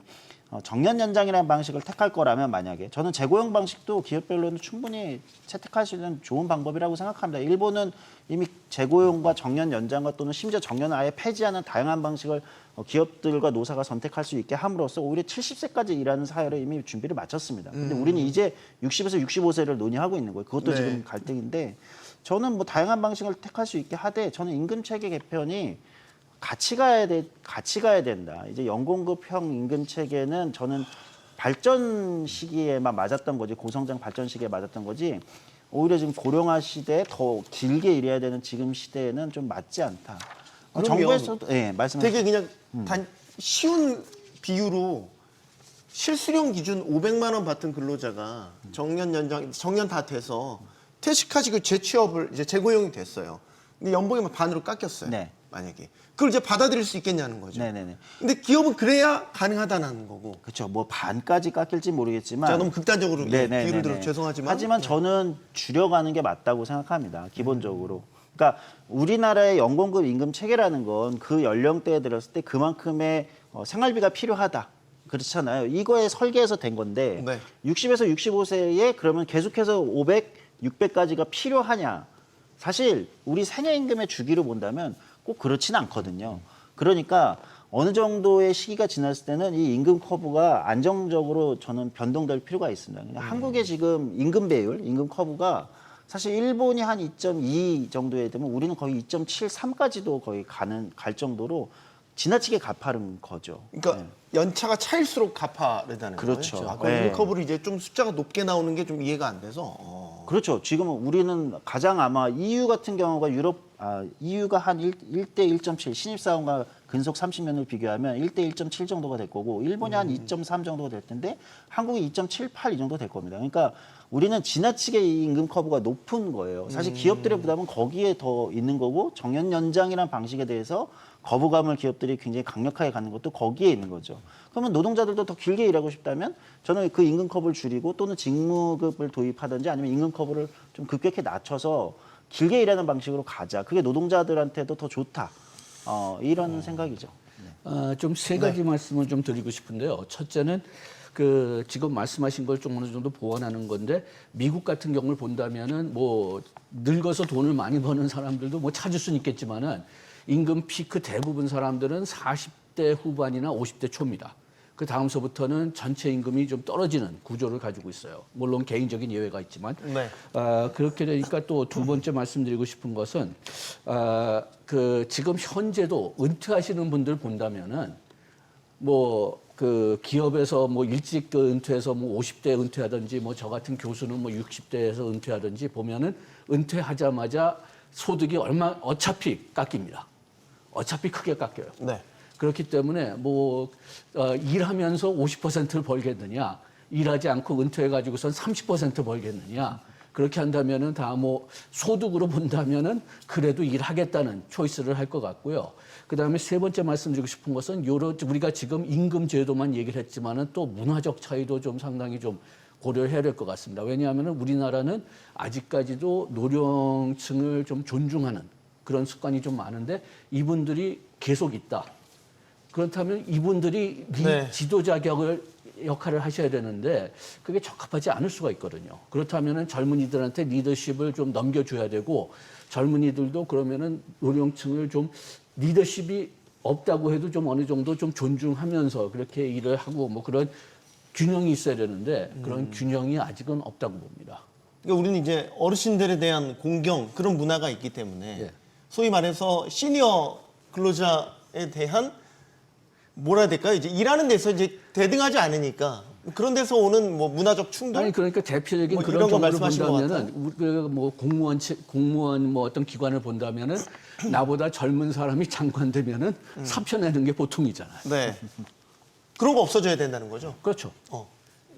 S2: 정년 연장이라는 방식을 택할 거라면 만약에 저는 재고용 방식도 기업별로는 충분히 채택할 수 있는 좋은 방법이라고 생각합니다. 일본은 이미 재고용과 정년 연장과 또는 심지어 정년을 아예 폐지하는 다양한 방식을 기업들과 노사가 선택할 수 있게 함으로써 오히려 70세까지 일하는 사회를 이미 준비를 마쳤습니다. 근데 우리는 이제 60에서 65세를 논의하고 있는 거예요. 그것도
S1: 네.
S2: 지금 갈등인데 저는 뭐 다양한 방식을 택할 수 있게 하되 저는 임금 체계 개편이 같이 가야 된다. 이제 연공급형 임금 체계는 저는 발전 시기에만 맞았던 거지 고성장 발전 시기에 맞았던 거지 오히려 지금 고령화 시대에 더 길게 일해야 되는 지금 시대에는 좀 맞지 않다.
S1: 그러면
S2: 정부에서도 말씀하세요.
S1: 되게 그냥 쉬운 비유로 실수령 기준 500만 원 받던 근로자가 정년 연장 정년 다 돼서 퇴직하시고 재취업을 이제 재고용이 됐어요. 근데 연봉이 막 반으로 깎였어요.
S2: 네.
S1: 만약에 그걸 이제 받아들일 수 있겠냐는 거죠.
S2: 네네네.
S1: 근데 기업은 그래야 가능하다는 거고.
S2: 그렇죠. 뭐 반까지 깎일지 모르겠지만
S1: 제가 너무 극단적으로
S2: 네네네네.
S1: 비유를 들어 죄송하지만
S2: 하지만 저는 줄여가는 게 맞다고 생각합니다. 기본적으로. 그러니까 우리나라의 연공급 임금 체계라는 건 그 연령대에 들었을 때 그만큼의 생활비가 필요하다. 그렇잖아요. 이거에 설계해서 된 건데
S1: 네.
S2: 60에서 65세에 그러면 계속해서 500, 600까지가 필요하냐. 사실 우리 생애임금의 주기로 본다면 꼭 그렇지는 않거든요. 그러니까 어느 정도의 시기가 지났을 때는 이 임금 커브가 안정적으로 저는 변동될 필요가 있습니다. 한국의 지금 임금 배율, 임금 커브가 사실 일본이 한 2.2 정도에 되면 우리는 거의 2.73까지도 거의 갈 정도로 지나치게 가파른 거죠.
S1: 그러니까 연차가 차일수록 가파르다는
S2: 그렇죠.
S1: 거예요. 아까
S2: 네.
S1: 인커브를 이제 좀 숫자가 높게 나오는 게 좀 이해가 안 돼서.
S2: 그렇죠. 지금 우리는 가장 아마 EU 같은 경우가 EU가 한 1대 1.7 신입사원과 근속 30년을 비교하면 1대 1.7 정도가 될 거고 일본이 한 2.3 정도가 될 텐데 한국이 2.78 이 정도 될 겁니다. 그러니까 우리는 지나치게 이 임금 커브가 높은 거예요. 사실 기업들의 부담은 거기에 더 있는 거고 정년 연장이라는 방식에 대해서 거부감을 기업들이 굉장히 강력하게 갖는 것도 거기에 있는 거죠. 그러면 노동자들도 더 길게 일하고 싶다면 저는 그 임금 커브를 줄이고 또는 직무급을 도입하든지 아니면 임금 커브를 좀 급격히 낮춰서 길게 일하는 방식으로 가자. 그게 노동자들한테도 더 좋다. 이런 생각이죠.
S4: 좀 세 가지 말씀을 좀 드리고 싶은데요. 첫째는 그 지금 말씀하신 걸 좀 어느 정도 보완하는 건데 미국 같은 경우를 본다면은 뭐 늙어서 돈을 많이 버는 사람들도 뭐 찾을 수는 있겠지만은 임금 피크 대부분 사람들은 40대 후반이나 50대 초입니다. 그 다음서부터는 전체 임금이 좀 떨어지는 구조를 가지고 있어요. 물론 개인적인 예외가 있지만.
S1: 네.
S4: 그렇게 되니까 또 두 번째 말씀드리고 싶은 것은 그 지금 현재도 은퇴하시는 분들 본다면은 뭐 그 기업에서 뭐 일찍 그 은퇴해서 뭐 50대 은퇴하든지 뭐 저 같은 교수는 뭐 60대에서 은퇴하든지 보면은 은퇴하자마자 소득이 어차피 깎입니다. 어차피 크게 깎여요.
S1: 네.
S4: 그렇기 때문에 뭐 일하면서 50%를 벌겠느냐, 일하지 않고 은퇴해가지고선 30% 벌겠느냐, 그렇게 한다면은 다 뭐 소득으로 본다면은 그래도 일하겠다는 초이스를 할 것 같고요. 그다음에 세 번째 말씀드리고 싶은 것은 우리가 지금 임금 제도만 얘기를 했지만은 또 문화적 차이도 좀 상당히 좀 고려해야 될 것 같습니다. 왜냐하면 우리나라는 아직까지도 노령층을 좀 존중하는 그런 습관이 좀 많은데 이분들이 계속 있다. 그렇다면 이분들이
S1: 네.
S4: 지도자 역할을 하셔야 되는데 그게 적합하지 않을 수가 있거든요. 그렇다면 젊은이들한테 리더십을 좀 넘겨줘야 되고 젊은이들도 그러면은 노령층을 좀 리더십이 없다고 해도 좀 어느 정도 좀 존중하면서 그렇게 일을 하고 뭐 그런 균형이 있어야 되는데 그런 균형이 아직은 없다고 봅니다.
S1: 그러니까 우리는 이제 어르신들에 대한 공경 그런 문화가 있기 때문에
S4: 예.
S1: 소위 말해서 시니어 근로자에 대한 뭐라 해야 될까요? 이제 일하는 데서 이제 대등하지 않으니까 그런 데서 오는 뭐 문화적 충돌?
S4: 아니 그러니까 대표적인
S1: 뭐
S4: 그런
S1: 이런 거
S4: 경우를
S1: 말씀하신 것
S4: 본다면은 우리가 뭐 공무원 뭐 어떤 기관을 본다면은 나보다 젊은 사람이 장관 되면은 사표 내는 게 보통이잖아요.
S1: 네. 그런 거 없어져야 된다는 거죠.
S4: 그렇죠.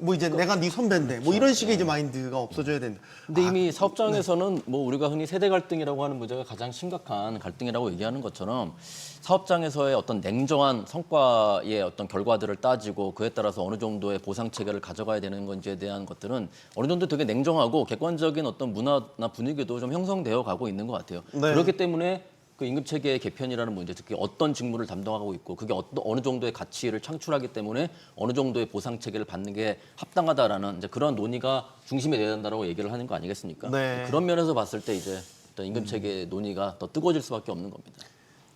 S1: 뭐 이제 내가 네 선배인데 뭐 이런 식의 이제 마인드가 없어져야 된다.
S3: 근데 이미 사업장에서는 뭐 우리가 흔히 세대 갈등이라고 하는 문제가 가장 심각한 갈등이라고 얘기하는 것처럼 사업장에서의 어떤 냉정한 성과의 어떤 결과들을 따지고 그에 따라서 어느 정도의 보상 체계를 가져가야 되는 건지에 대한 것들은 어느 정도 되게 냉정하고 객관적인 어떤 문화나 분위기도 좀 형성되어 가고 있는 것 같아요.
S1: 네.
S3: 그렇기 때문에 그 임금 체계의 개편이라는 문제, 특히 어떤 직무를 담당하고 있고 그게 어느 정도의 가치를 창출하기 때문에 어느 정도의 보상 체계를 받는 게 합당하다라는 이제 그런 논의가 중심이 되어야 된다라고 얘기를 하는 거 아니겠습니까?
S1: 네.
S3: 그런 면에서 봤을 때 이제 어떤 임금 체계 논의가 더 뜨거워질 수밖에 없는 겁니다.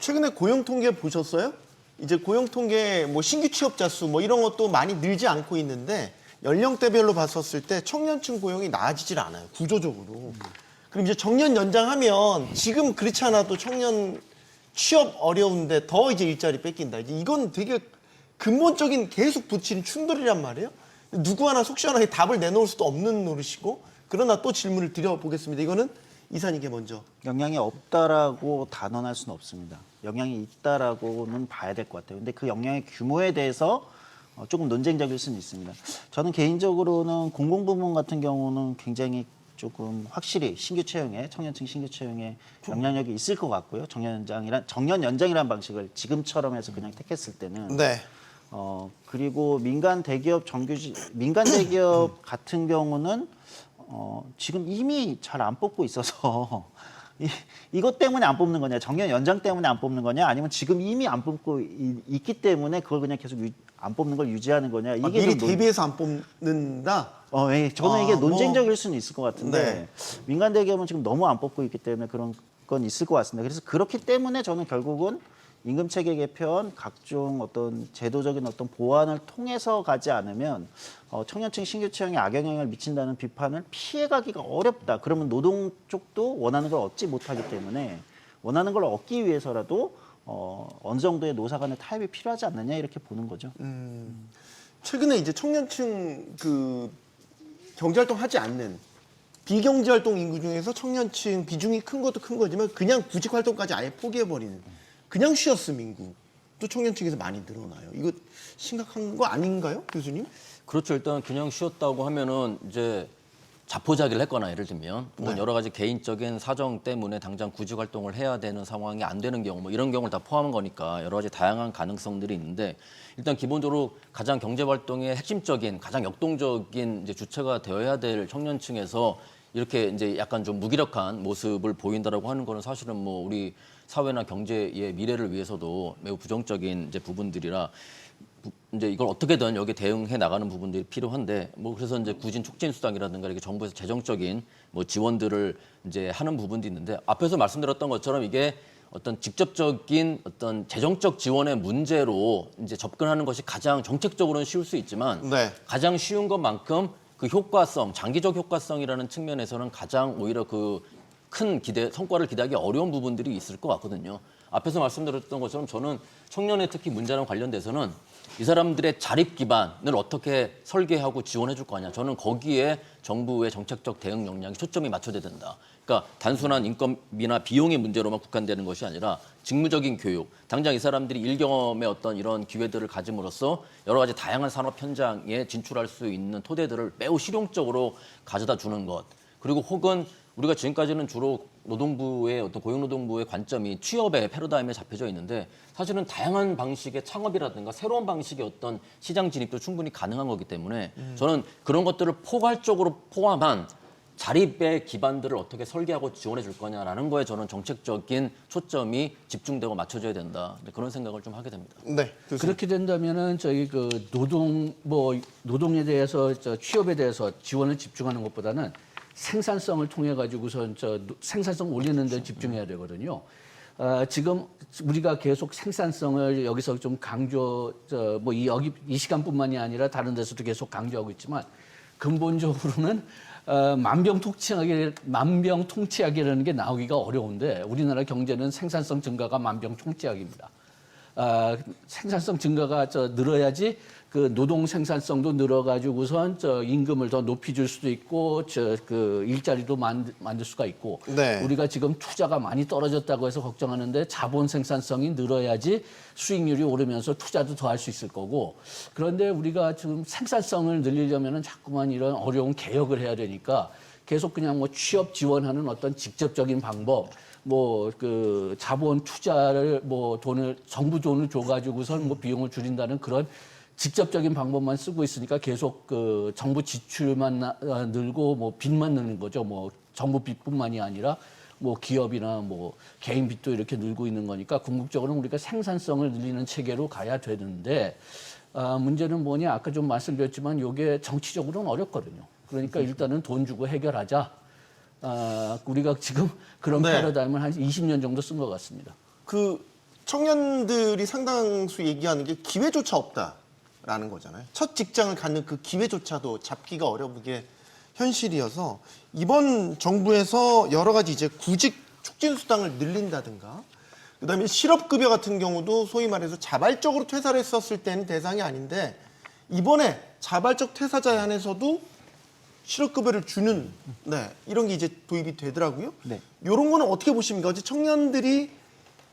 S1: 최근에 고용 통계 보셨어요? 이제 고용 통계 뭐 신규 취업자 수 뭐 이런 것도 많이 늘지 않고 있는데 연령대별로 봤었을 때 청년층 고용이 나아지질 않아요. 구조적으로. 그럼 이제 정년 연장하면 지금 그렇지 않아도 청년 취업 어려운데 더 이제 일자리 뺏긴다. 이제 이건 되게 근본적인 계속 부딪히는 충돌이란 말이에요. 누구 하나 속 시원하게 답을 내놓을 수도 없는 노릇이고 그러나 또 질문을 드려보겠습니다. 이거는 이사님께 먼저.
S2: 영향이 없다라고 단언할 수는 없습니다. 영향이 있다라고는 봐야 될 것 같아요. 근데 그 영향의 규모에 대해서 조금 논쟁적일 수는 있습니다. 저는 개인적으로는 공공부문 같은 경우는 굉장히 조금 확실히 청년층 신규 채용에 영향력이 있을 것 같고요. 정년 연장이라는 방식을 지금처럼 해서 그냥 택했을 때는
S1: 네.
S2: 그리고 민간 대기업 같은 경우는 지금 이미 잘 안 뽑고 있어서 이것 때문에 안 뽑는 거냐, 정년 연장 때문에 안 뽑는 거냐, 아니면 지금 이미 안 뽑고 있기 때문에 그걸 그냥 계속 안 뽑는 걸 유지하는 거냐. 이게
S1: 미리 대비해서 안 뽑는다?
S2: 예, 저는 이게
S1: 뭐.
S2: 논쟁적일 수는 있을 것 같은데
S1: 네.
S2: 민간 대기업은 지금 너무 안 뽑고 있기 때문에 그런 건 있을 것 같습니다. 그래서 그렇기 때문에 저는 결국은 임금 체계 개편, 각종 어떤 제도적인 어떤 보완을 통해서 가지 않으면 청년층 신규 채용에 악영향을 미친다는 비판을 피해가기가 어렵다. 그러면 노동 쪽도 원하는 걸 얻지 못하기 때문에 원하는 걸 얻기 위해서라도 어느 정도의 노사 간의 타협이 필요하지 않느냐 이렇게 보는 거죠.
S1: 최근에 이제 청년층 그 경제활동 하지 않는 비경제활동 인구 중에서 청년층 비중이 큰 것도 큰 거지만 그냥 구직활동까지 아예 포기해버리는 그냥 쉬었음 인구도 청년층에서 많이 늘어나요. 이거 심각한 거 아닌가요, 교수님?
S3: 그렇죠. 일단 그냥 쉬었다고 하면은 이제 자포자기를 했거나 예를 들면 혹은
S1: 네.
S3: 여러 가지 개인적인 사정 때문에 당장 구직 활동을 해야 되는 상황이 안 되는 경우 뭐 이런 경우를 다 포함한 거니까 여러 가지 다양한 가능성들이 있는데 일단 기본적으로 가장 경제 활동의 핵심적인 가장 역동적인 이제 주체가 되어야 될 청년층에서 이렇게 이제 약간 좀 무기력한 모습을 보인다라고 하는 거는 사실은 뭐 우리 사회나 경제의 미래를 위해서도 매우 부정적인 이제 부분들이라 이제 이걸 어떻게든 여기 대응해 나가는 부분들이 필요한데 뭐 그래서 이제 구진 촉진 수당이라든가 이렇게 정부에서 재정적인 뭐 지원들을 이제 하는 부분도 있는데 앞에서 말씀드렸던 것처럼 이게 어떤 직접적인 어떤 재정적 지원의 문제로 이제 접근하는 것이 가장 정책적으로는 쉬울 수 있지만
S1: 네.
S3: 가장 쉬운 것만큼 그 효과성, 장기적 효과성이라는 측면에서는 가장 오히려 그 큰 성과를 기대하기 어려운 부분들이 있을 것 같거든요. 앞에서 말씀드렸던 것처럼 저는 청년의 특히 문제랑 관련돼서는 이 사람들의 자립 기반을 어떻게 설계하고 지원해 줄 거냐. 저는 거기에 정부의 정책적 대응 역량이 초점이 맞춰져야 된다. 그러니까 단순한 인건비나 비용의 문제로만 국한되는 것이 아니라 직무적인 교육, 당장 이 사람들이 일 경험의 어떤 이런 기회들을 가짐으로써 여러 가지 다양한 산업 현장에 진출할 수 있는 토대들을 매우 실용적으로 가져다 주는 것. 그리고 혹은 우리가 지금까지는 주로 노동부의 어떤 고용노동부의 관점이 취업의 패러다임에 잡혀져 있는데 사실은 다양한 방식의 창업이라든가 새로운 방식의 어떤 시장 진입도 충분히 가능한 거기 때문에 저는 그런 것들을 포괄적으로 포함한 자립의 기반들을 어떻게 설계하고 지원해 줄 거냐라는 거에 저는 정책적인 초점이 집중되고 맞춰져야 된다. 그런 생각을 좀 하게 됩니다.
S1: 네. 교수님.
S4: 그렇게 된다면은 저희 그 노동에 대해서 취업에 대해서 지원을 집중하는 것보다는 생산성을 통해 가지고선 생산성 올리는 데 집중해야 되거든요. 지금 우리가 계속 생산성을 여기서 좀 이 시간뿐만이 아니라 다른 데서도 계속 강조하고 있지만 근본적으로는 만병통치약이라는 게 나오기가 어려운데 우리나라 경제는 생산성 증가가 만병통치약입니다. 생산성 증가가 늘어야지 그 노동 생산성도 늘어가지고선 임금을 더 높이줄 수도 있고 그 일자리도 만들 수가 있고
S1: 네.
S4: 우리가 지금 투자가 많이 떨어졌다고 해서 걱정하는데 자본 생산성이 늘어야지 수익률이 오르면서 투자도 더 할 수 있을 거고 그런데 우리가 지금 생산성을 늘리려면은 자꾸만 이런 어려운 개혁을 해야 되니까 계속 그냥 뭐 취업 지원하는 어떤 직접적인 방법 그 자본 투자를 정부 돈을 줘가지고선 비용을 줄인다는 그런 직접적인 방법만 쓰고 있으니까 계속 그 정부 지출만 늘고 빚만 느는 거죠. 정부 빚뿐만이 아니라 기업이나 개인 빚도 이렇게 늘고 있는 거니까 궁극적으로는 우리가 생산성을 늘리는 체계로 가야 되는데 문제는 뭐냐 아까 좀 말씀드렸지만 이게 정치적으로는 어렵거든요. 그러니까 일단은 돈 주고 해결하자. 우리가 지금 그런
S1: 네.
S4: 패러다임을 한 20년 정도 쓴 것 같습니다.
S1: 그 청년들이 상당수 얘기하는 게 기회조차 없다라는 거잖아요. 첫 직장을 갖는 그 기회조차도 잡기가 어려운 게 현실이어서 이번 정부에서 여러 가지 이제 구직 촉진 수당을 늘린다든가 그다음에 실업급여 같은 경우도 소위 말해서 자발적으로 퇴사를 했었을 때는 대상이 아닌데 이번에 자발적 퇴사자에 한해서도 실업급여를 주는 이런 게 이제 도입이 되더라고요.
S2: 네.
S1: 이런 거는 어떻게 보십니까? 어제 청년들이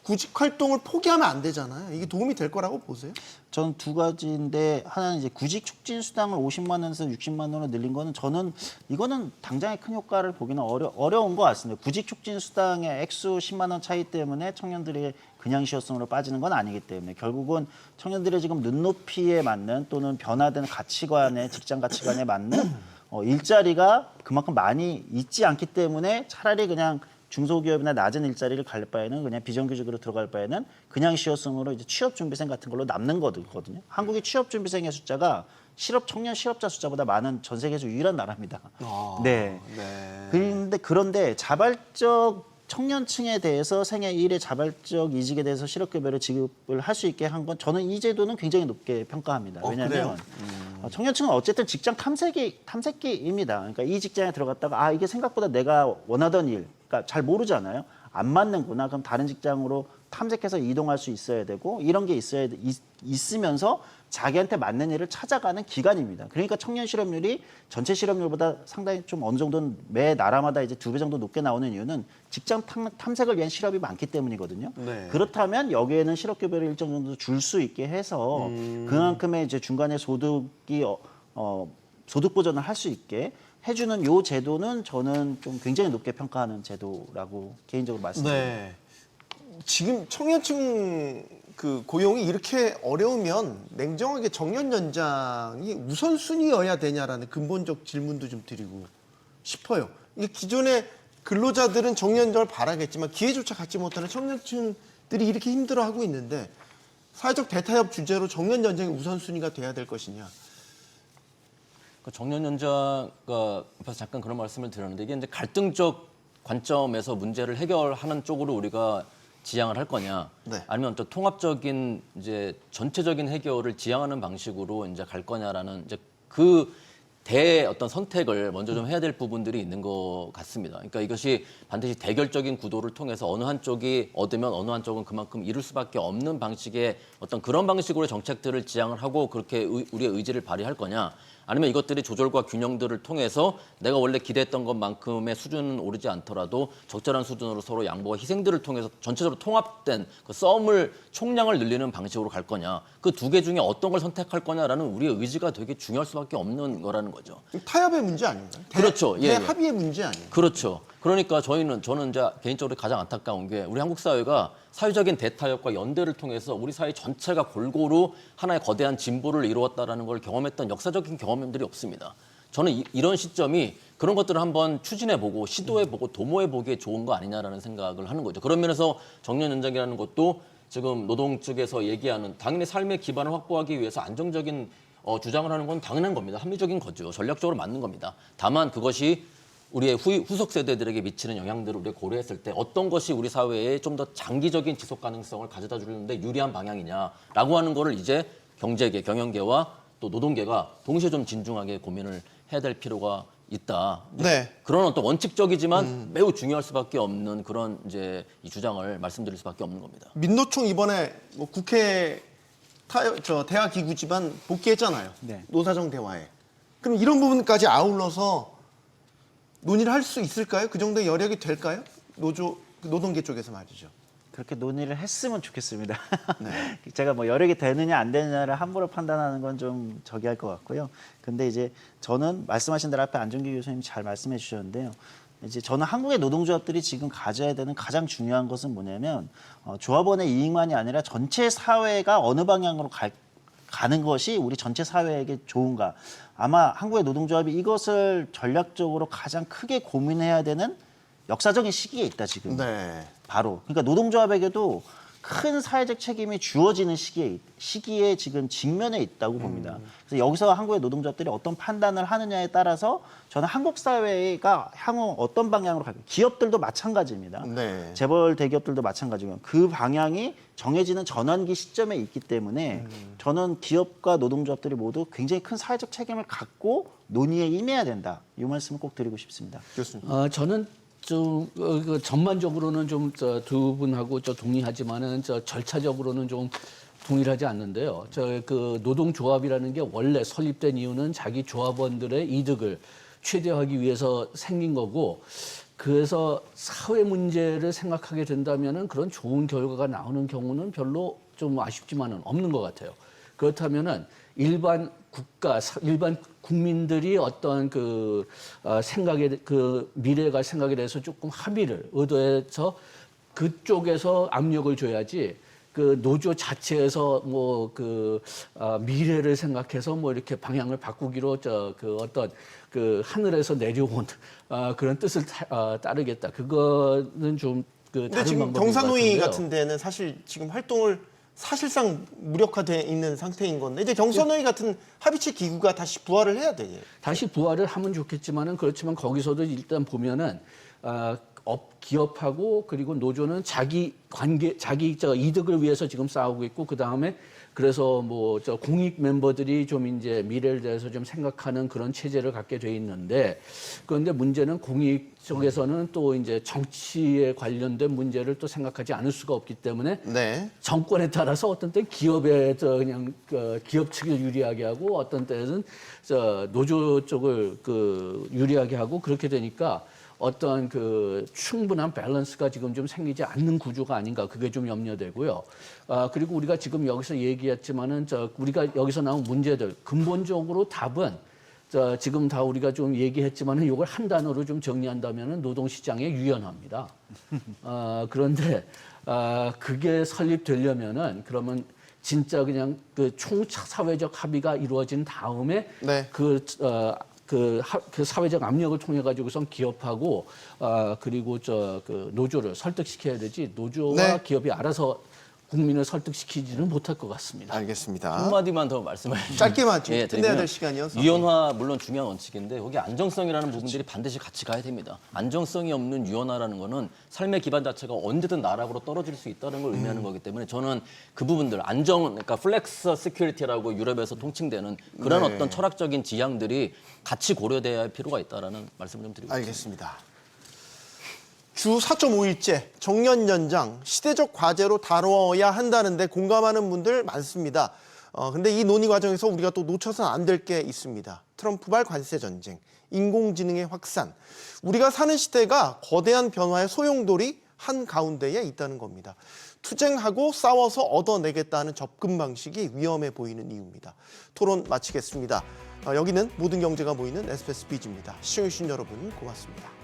S1: 구직 활동을 포기하면 안 되잖아요. 이게 도움이 될 거라고 보세요?
S2: 저는 두 가지인데 하나는 이제 구직 촉진 수당을 50만 원에서 60만 원으로 늘린 거는 저는 이거는 당장의 큰 효과를 보기는 어려운 것 같습니다. 구직 촉진 수당의 액수 10만 원 차이 때문에 청년들이 그냥 쉬었음으로 빠지는 건 아니기 때문에 결국은 청년들의 지금 눈높이에 맞는 또는 변화된 가치관에 직장 가치관에 맞는 일자리가 그만큼 많이 있지 않기 때문에 차라리 그냥 중소기업이나 낮은 일자리를 갈 바에는 그냥 비정규직으로 들어갈 바에는 그냥 쉬었음으로 이제 취업준비생 같은 걸로 남는 거거든요. 한국의 취업준비생의 숫자가 청년 실업자 숫자보다 많은 전 세계에서 유일한 나라입니다. 네. 그런데 자발적 청년층에 대해서 생애 1의 자발적 이직에 대해서 실업급여를 지급을 할 수 있게 한 건 저는 이 제도는 굉장히 높게 평가합니다. 왜냐하면 청년층은 어쨌든 직장 탐색기입니다. 그러니까 이 직장에 들어갔다가 이게 생각보다 내가 원하던 일, 그러니까 잘 모르잖아요. 안 맞는구나. 그럼 다른 직장으로 탐색해서 이동할 수 있어야 되고 이런 게 있으면서 자기한테 맞는 일을 찾아가는 기간입니다. 그러니까 청년 실업률이 전체 실업률보다 상당히 좀 어느 정도는 매 나라마다 이제 2배 정도 높게 나오는 이유는 직장 탐색을 위한 실업이 많기 때문이거든요.
S1: 네.
S2: 그렇다면 여기에는 실업급여를 일정 정도 줄 수 있게 해서 그만큼의 이제 중간에 소득이 소득 보전을 할 수 있게 해주는 요 제도는 저는 좀 굉장히 높게 평가하는 제도라고 개인적으로 말씀드립니다.
S1: 네. 지금 청년층 그 고용이 이렇게 어려우면 냉정하게 정년 연장이 우선순위여야 되냐라는 근본적 질문도 좀 드리고 싶어요. 이게 기존의 근로자들은 정년 연장을 바라겠지만 기회조차 갖지 못하는 청년층들이 이렇게 힘들어하고 있는데 사회적 대타협 주제로 정년 연장이 우선순위가 돼야 될 것이냐.
S3: 정년 연장가 앞에서 잠깐 그런 말씀을 드렸는데 이게 이제 갈등적 관점에서 문제를 해결하는 쪽으로 우리가 지향을 할 거냐,
S1: 네.
S3: 아니면 또 통합적인 이제 전체적인 해결을 지향하는 방식으로 이제 갈 거냐라는 이제 그 어떤 선택을 먼저 좀 해야 될 부분들이 있는 것 같습니다. 그러니까 이것이 반드시 대결적인 구도를 통해서 어느 한쪽이 얻으면 어느 한쪽은 그만큼 잃을 수밖에 없는 방식의 어떤 그런 방식으로 정책들을 지향을 하고 그렇게 우리의 의지를 발휘할 거냐, 아니면 이것들이 조절과 균형들을 통해서 내가 원래 기대했던 것만큼의 수준은 오르지 않더라도 적절한 수준으로 서로 양보와 희생들을 통해서 전체적으로 통합된 그 썸을 총량을 늘리는 방식으로 갈 거냐. 그 두 개 중에 어떤 걸 선택할 거냐라는 우리의 의지가 되게 중요할 수밖에 없는 거라는 거죠.
S1: 타협의 문제 아닌가요?
S3: 그렇죠. 예, 예.
S1: 대합의의 문제 아니에요?
S3: 그렇죠. 그러니까 저는 이제 개인적으로 가장 안타까운 게 우리 한국 사회가 사회적인 대타협과 연대를 통해서 우리 사회 전체가 골고루 하나의 거대한 진보를 이루었다라는 걸 경험했던 역사적인 경험들이 없습니다. 저는 이런 시점이 그런 것들을 한번 추진해보고 시도해보고 도모해보기에 좋은 거 아니냐라는 생각을 하는 거죠. 그런 면에서 정년 연장이라는 것도 지금 노동 측에서 얘기하는 당연히 삶의 기반을 확보하기 위해서 안정적인 주장을 하는 건 당연한 겁니다. 합리적인 거죠. 전략적으로 맞는 겁니다. 다만 그것이 우리의 후속 세대들에게 미치는 영향들을 우리가 고려했을 때 어떤 것이 우리 사회에 좀 더 장기적인 지속 가능성을 가져다 주는데 유리한 방향이냐라고 하는 거를 이제 경제계, 경영계와 또 노동계가 동시에 좀 진중하게 고민을 해야 될 필요가 있다.
S1: 네.
S3: 그런 어떤 원칙적이지만 매우 중요할 수밖에 없는 그런 이제 이 주장을 말씀드릴 수밖에 없는 겁니다.
S1: 민노총 이번에 뭐 국회 대화 기구지만 복귀했잖아요.
S2: 네.
S1: 노사정 대화에. 그럼 이런 부분까지 아울러서 논의를 할 수 있을까요? 그 정도의 여력이 될까요? 노동계 쪽에서 말이죠.
S2: 그렇게 논의를 했으면 좋겠습니다.
S1: 네.
S2: 제가 뭐 여력이 되느냐 안 되느냐를 함부로 판단하는 건 좀 저기 할 것 같고요. 근데 이제 저는 말씀하신 대로 앞에 안정기 교수님 잘 말씀해 주셨는데요. 이제 저는 한국의 노동조합들이 지금 가져야 되는 가장 중요한 것은 뭐냐면 조합원의 이익만이 아니라 전체 사회가 어느 방향으로 가는 것이 우리 전체 사회에게 좋은가. 아마 한국의 노동조합이 이것을 전략적으로 가장 크게 고민해야 되는 역사적인 시기에 있다 지금.
S1: 네.
S2: 바로. 그러니까 노동조합에게도 큰 사회적 책임이 주어지는 시기에 지금 직면해 있다고 봅니다. 그래서 여기서 한국의 노동조합들이 어떤 판단을 하느냐에 따라서 저는 한국 사회가 향후 어떤 방향으로 갈까. 기업들도 마찬가지입니다.
S1: 네.
S2: 재벌 대기업들도 마찬가지고요. 그 방향이 정해지는 전환기 시점에 있기 때문에 저는 기업과 노동조합들이 모두 굉장히 큰 사회적 책임을 갖고 논의에 임해야 된다. 이 말씀을 꼭 드리고 싶습니다.
S1: 교수님.
S4: 저는 좀 전반적으로는 좀 두 분하고 동의하지만은 절차적으로는 좀 동일하지 않는데요. 그 노동조합이라는 게 원래 설립된 이유는 자기 조합원들의 이득을 최대화하기 위해서 생긴 거고, 그래서 사회 문제를 생각하게 된다면은 그런 좋은 결과가 나오는 경우는 별로 좀 아쉽지만은 없는 것 같아요. 그렇다면은 일반 국민들이 어떤 그 생각에 그 미래가 생각에 대해서 조금 합의를 의도해서 그쪽에서 압력을 줘야지. 그 노조 자체에서 뭐 그 미래를 생각해서 뭐 이렇게 방향을 바꾸기로 그 어떤 그 하늘에서 내려온 그런 뜻을 따르겠다. 그거는 좀 그
S1: 근데
S4: 다른
S1: 지금
S4: 방법인 것
S1: 경사노위
S4: 같은데요.
S1: 같은 데는 사실 지금 활동을 사실상 무력화돼 있는 상태인 건데 이제 경사노위 같은 합의체 기구가 다시 부활을 해야 돼요.
S4: 다시 부활을 하면 좋겠지만은 그렇지만 거기서도 일단 보면은 기업하고 그리고 노조는 자기 이득을 위해서 지금 싸우고 있고, 그 다음에 그래서 뭐 공익 멤버들이 좀 이제 미래를 대해서 좀 생각하는 그런 체제를 갖게 돼 있는데, 그런데 문제는 공익 쪽에서는 또 이제 정치에 관련된 문제를 또 생각하지 않을 수가 없기 때문에
S1: 네.
S4: 정권에 따라서 어떤 때 기업에 그냥 기업 측을 유리하게 하고 어떤 때는 노조 쪽을 유리하게 하고, 그렇게 되니까 어떤 그 충분한 밸런스가 지금 좀 생기지 않는 구조가 아닌가, 그게 좀 염려되고요. 그리고 우리가 지금 여기서 얘기했지만은 우리가 여기서 나온 문제들 근본적으로 답은 지금 다 우리가 좀 얘기했지만은 이걸 한 단어로 좀 정리한다면은 노동시장의 유연화입니다. 그런데 그게 설립되려면은 그러면 진짜 그냥 그 총사회적 합의가 이루어진 다음에
S1: 네.
S4: 그 사회적 압력을 통해 가지고선 기업하고 그리고 그 노조를 설득시켜야 되지, 노조와
S1: 네.
S4: 기업이 알아서 국민을 설득시키지는 못할 것 같습니다.
S1: 알겠습니다.
S3: 한마디만 더 말씀을
S1: 짧게만 좀 끝내야
S3: 드리면
S1: 될 시간이어서.
S3: 유연화 물론 중요한 원칙인데 거기 안정성이라는 부분들이 반드시 같이 가야 됩니다. 안정성이 없는 유연화라는 거는 삶의 기반 자체가 언제든 나락으로 떨어질 수 있다는 걸 의미하는 거기 때문에 저는 그 부분들 그러니까 플렉스 시큐리티라고 유럽에서 통칭되는 그런
S1: 네.
S3: 어떤 철학적인 지향들이 같이 고려돼야 할 필요가 있다라는 말씀을 좀 드리고 싶습니다.
S1: 알겠습니다. 주 4.5일제, 정년 연장, 시대적 과제로 다뤄야 한다는데 공감하는 분들 많습니다. 근데 이 논의 과정에서 우리가 또 놓쳐서는 안 될 게 있습니다. 트럼프발 관세 전쟁, 인공지능의 확산. 우리가 사는 시대가 거대한 변화의 소용돌이 한가운데에 있다는 겁니다. 투쟁하고 싸워서 얻어내겠다는 접근 방식이 위험해 보이는 이유입니다. 토론 마치겠습니다. 여기는 모든 경제가 모이는 SBS 비즈입니다. 시청해주신 여러분 고맙습니다.